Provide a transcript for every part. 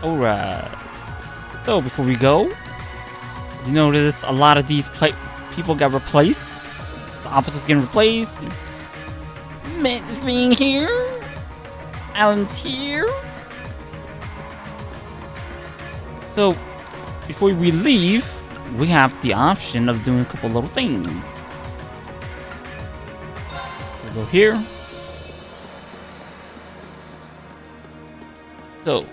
Alright. So before we go, you notice a lot of these people got replaced. The officers getting replaced. Mint is being here. Alan's here. So before we leave, we have the option of doing a couple little things. We'll go here. So,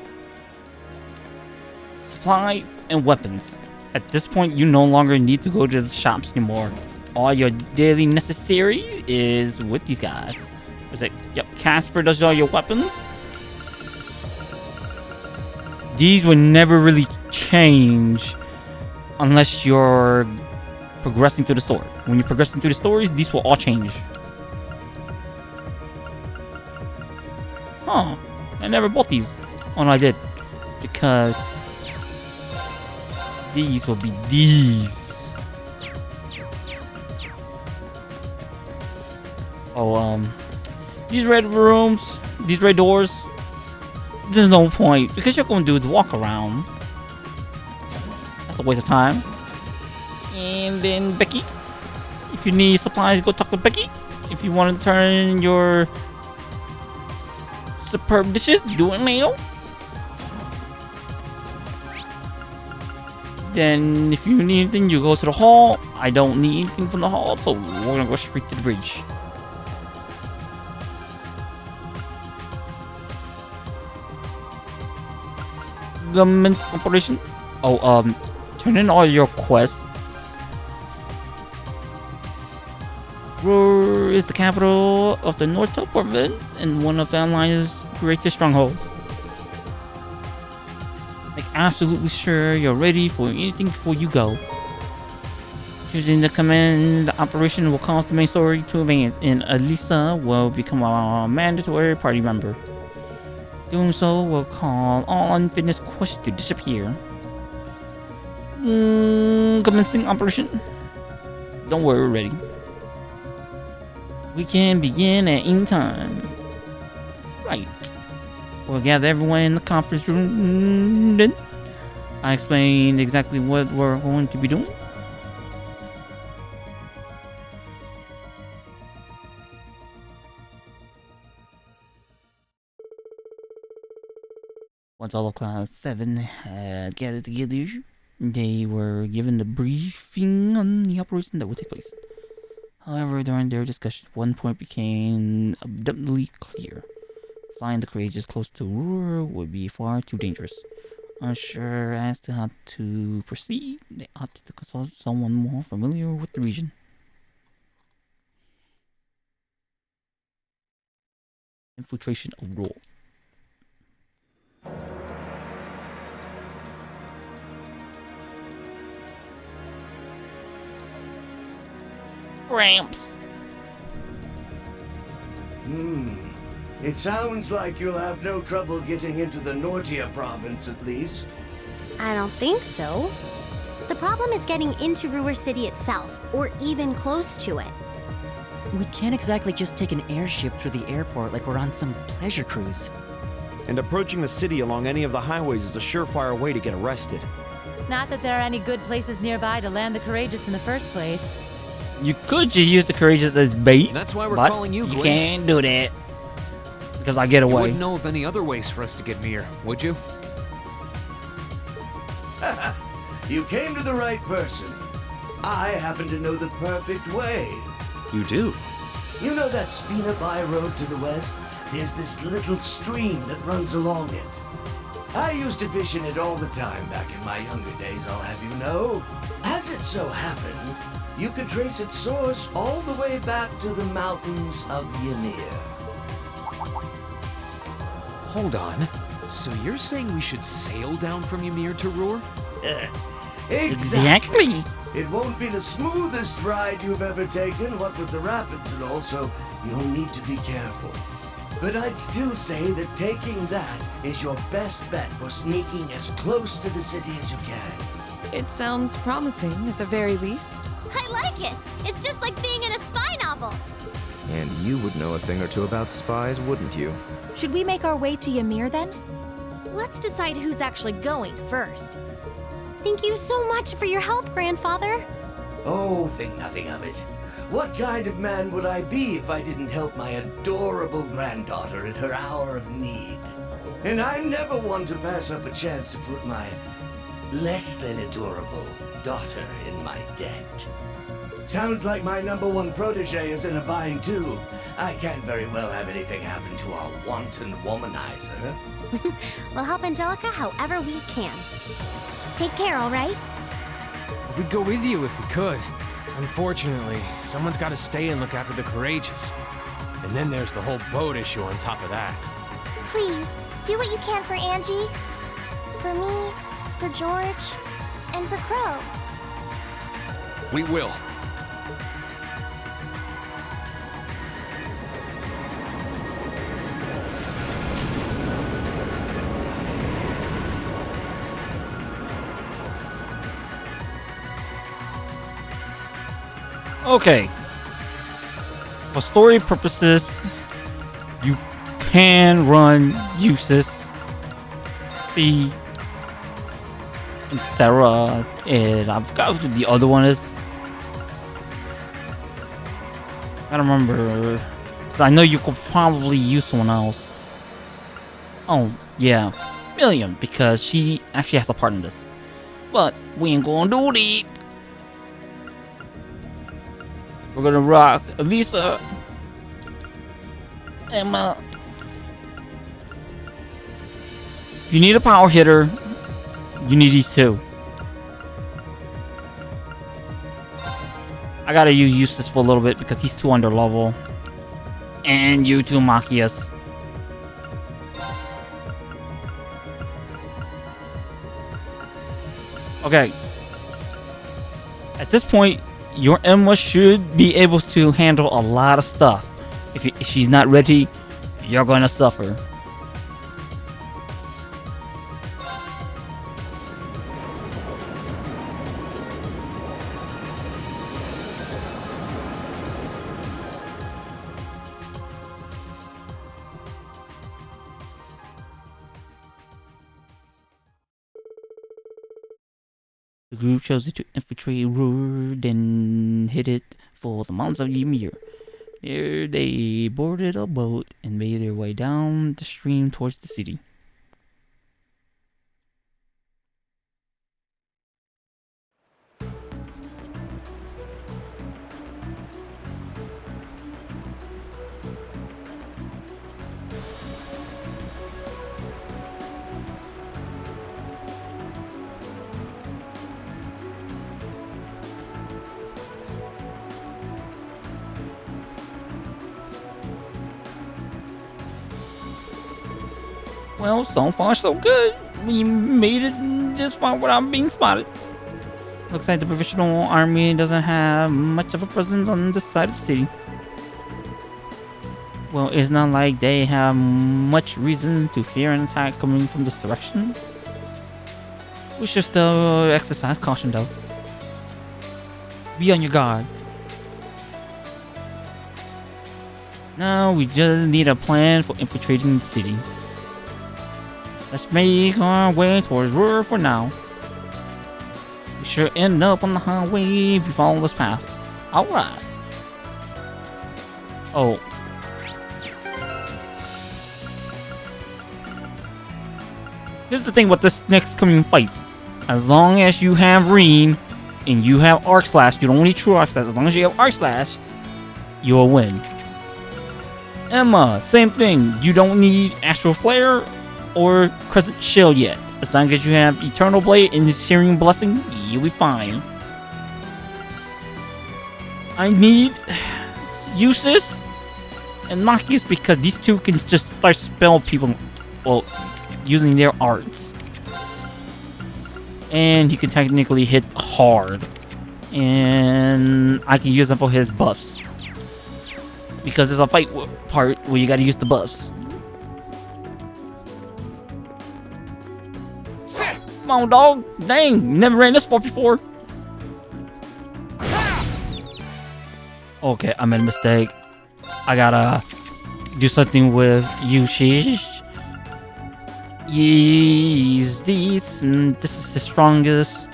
supplies and weapons. At this point, you no longer need to go to the shops anymore. All your daily necessary is with these guys. It's like, yep, Casper does all your weapons. These will never really change unless you're progressing through the story. When you're progressing through the stories, these will all change. Huh. I never bought these. Oh no, I did. Because these will be these. Oh, these red rooms, these red doors, there's no point because you're going to do the walk around. That's a waste of time. And then Becky, if you need supplies, go talk to Becky. If you want to turn your superb dishes, do it now. Then if you need anything, you go to the hall. I don't need anything from the hall, so we're gonna go straight to the bridge. Government operation. Oh, turn in all your quests. Roer is the capital of the North province and one of the Alliance's greatest strongholds. Make absolutely sure you're ready for anything before you go. Choosing the command operation will cause the main story to advance, and Elisa will become a mandatory party member. Doing so will cause all unfinished quests to disappear. Commencing operation. Don't worry, we're ready. We can begin at any time. Right. We'll gather everyone in the conference room. Then I explain exactly what we're going to be doing. Once all of Class 7 had gathered together, they were given a briefing on the operation that would take place. However, during their discussion, one point became abundantly clear. Flying the courageous close to Roer would be far too dangerous. Unsure as to how to proceed, they opted to consult someone more familiar with the region. Infiltration of Roer. Ramps. It sounds like you'll have no trouble getting into the Nortia province, at least. I don't think so. The problem is getting into Roer City itself, or even close to it. We can't exactly just take an airship through the airport like we're on some pleasure cruise. And approaching the city along any of the highways is a surefire way to get arrested. Not that there are any good places nearby to land the courageous in the first place. You could just use the courageous as bait. That's why we're but calling you, you Gwen. can't do that. Because I get You away. wouldn't know of any other ways for us to get near, would you? You came to the right person. I happen to know the perfect way. You do? You know that Spina Bay road to the west? There's this little stream that runs along it. I used to fish in it all the time back in my younger days, I'll have you know. As it so happens, you could trace its source all the way back to the mountains of Ymir. Hold on. So you're saying we should sail down from Ymir to Roer? Exactly. It won't be the smoothest ride you've ever taken, what with the rapids and all, so you'll need to be careful. But I'd still say that taking that is your best bet for sneaking as close to the city as you can. It sounds promising, at the very least. I like it! It's just like being in a spy novel! And you would know a thing or two about spies, wouldn't you? Should we make our way to Ymir then? let's decide who's actually going first. Thank you so much for your help, Grandfather. Oh, think nothing of it. What kind of man would I be if I didn't help my adorable granddaughter in her hour of need? And I never want to pass up a chance to put my less than adorable daughter in my debt. Sounds like my #1 protege is in a bind too. I can't very well have anything happen to our wanton womanizer. We'll help Angelica however we can. Take care, all right? We'd go with you if we could. Unfortunately, someone's got to stay and look after the courageous. And then there's the whole boat issue on top of that. Please, do what you can for Angie. For me, for George, and for Crow. We will. Okay. For story purposes, you can run Eustace, B, and Sarah, and I forgot who the other one is. I don't remember, because I know you could probably use someone else. Oh, yeah, Milliam, because she actually has a part in this. But we ain't gonna do that. We're gonna rock Elisa, Emma. If you need a power hitter, you need these two. I gotta use Eustace for a little bit because he's too under level. And you two Machias. Okay. At this point, your Emma should be able to handle a lot of stuff. If she's not ready, you're gonna suffer. The group chose to infiltrate Roer, then hit it for the mountains of Ymir. There they boarded a boat and made their way down the stream towards the city. Well, so far so good. We made it this far without being spotted. Looks like the provisional army doesn't have much of a presence on this side of the city. Well, it's not like they have much reason to fear an attack coming from this direction. We should still exercise caution though. Be on your guard. Now we just need a plan for infiltrating the city. Let's make our way towards Roer for now. We should end up on the highway if we follow this path. Alright. Oh. Here's the thing with this next coming fights. As long as you have Reen and you have Arc Slash, you don't need True Arc Slash. As long as you have Arc Slash, you'll win. Emma, same thing. You don't need Astral Flare or Crescent Shield yet. As long as you have Eternal Blade and Searing Blessing, you'll be fine. I need Eustace and Machias because these two can just start spell people, well, using their arts. And he can technically hit hard. And I can use him for his buffs. Because there's a fight part where you gotta use the buffs. Come on, dog. Dang, never ran this far before. Okay, I made a mistake. I gotta do something with Yushish. Use these, and this is the strongest.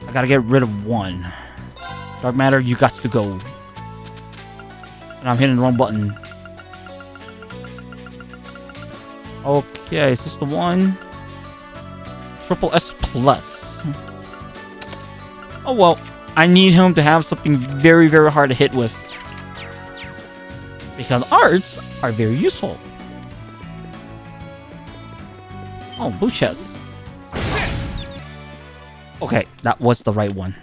I gotta get rid of one. Dark matter, you got to go. And I'm hitting the wrong button. Okay, is this the one? Triple S plus. Oh well, I need him to have something very, very hard to hit with. Because arts are very useful. Oh, blue chest. Okay, that was the right one.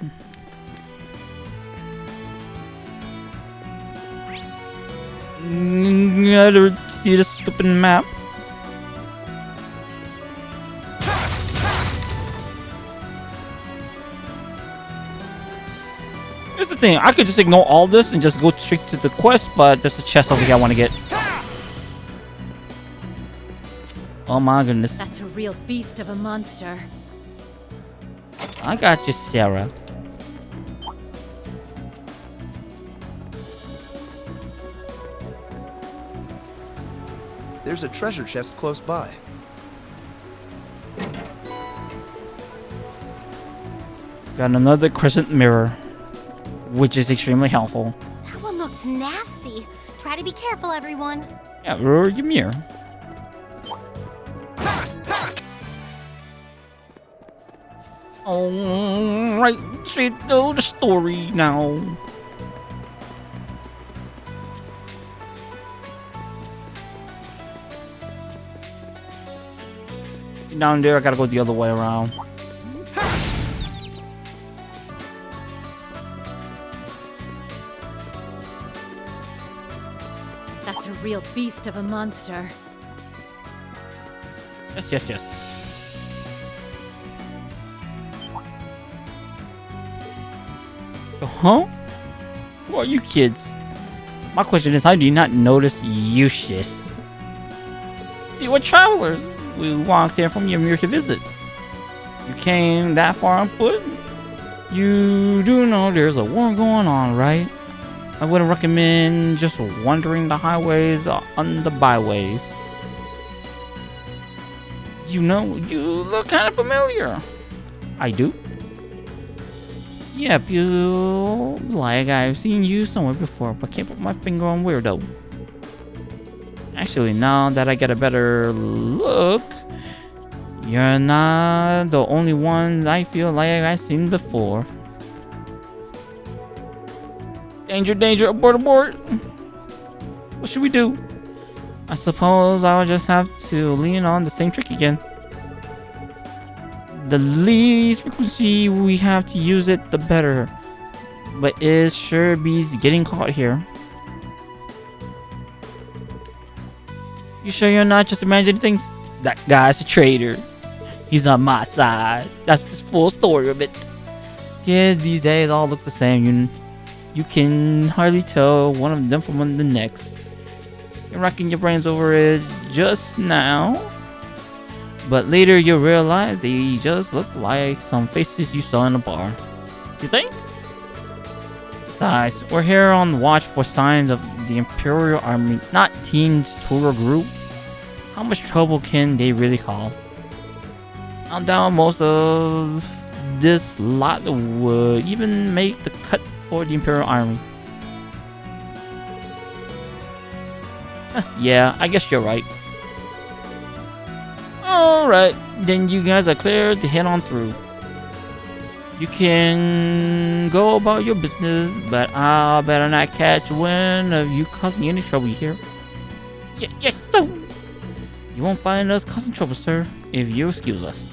Gotta see the stupid map. Here's the thing, I could just ignore all this and just go straight to the quest, but there's a chest over here I want to get. Oh my goodness. That's a real beast of a monster. I got you, Sarah. There's a treasure chest close by. Got another crescent mirror, which is extremely helpful. That one looks nasty. Try to be careful, everyone. Yeah, Roer, give me here. Alright, straight to the story now. Down there, I gotta go the other way around. That's a real beast of a monster. Yes, yes, yes. Huh? Who are you kids? My question is, how do you not notice Eustace? See, we're travelers. We walked here from Ymir to visit. You came that far on foot? You do know there's a war going on, right? I wouldn't recommend just wandering the highways on the byways. You know, you look kind of familiar. I do? Yeah, I feel like I've seen you somewhere before, but can't put my finger on where though. Actually, now that I get a better look, you're not the only one I feel like I've seen before. Danger, danger, abort, abort! What should we do? I suppose I'll just have to lean on the same trick again. The least frequency we have to use it, the better. But it sure beats getting caught here. You sure you're not just imagining things? That guy's a traitor. He's on my side. That's the full story of it. Kids these days all look the same. You can hardly tell one of them from the next. You're racking your brains over it just now. But later you'll realize they just look like some faces you saw in a bar. You think? Besides, we're here on the watch for signs of the Imperial Army, not Teen's tour group. How much trouble can they really cause? I'm down most of this lot would even make the cut for the Imperial Army. Yeah, I guess you're right. Alright, then you guys are clear to head on through. You can go about your business, but I'll better not catch wind of you causing any trouble here. Yes, sir! You won't find us causing trouble, sir, if you excuse us.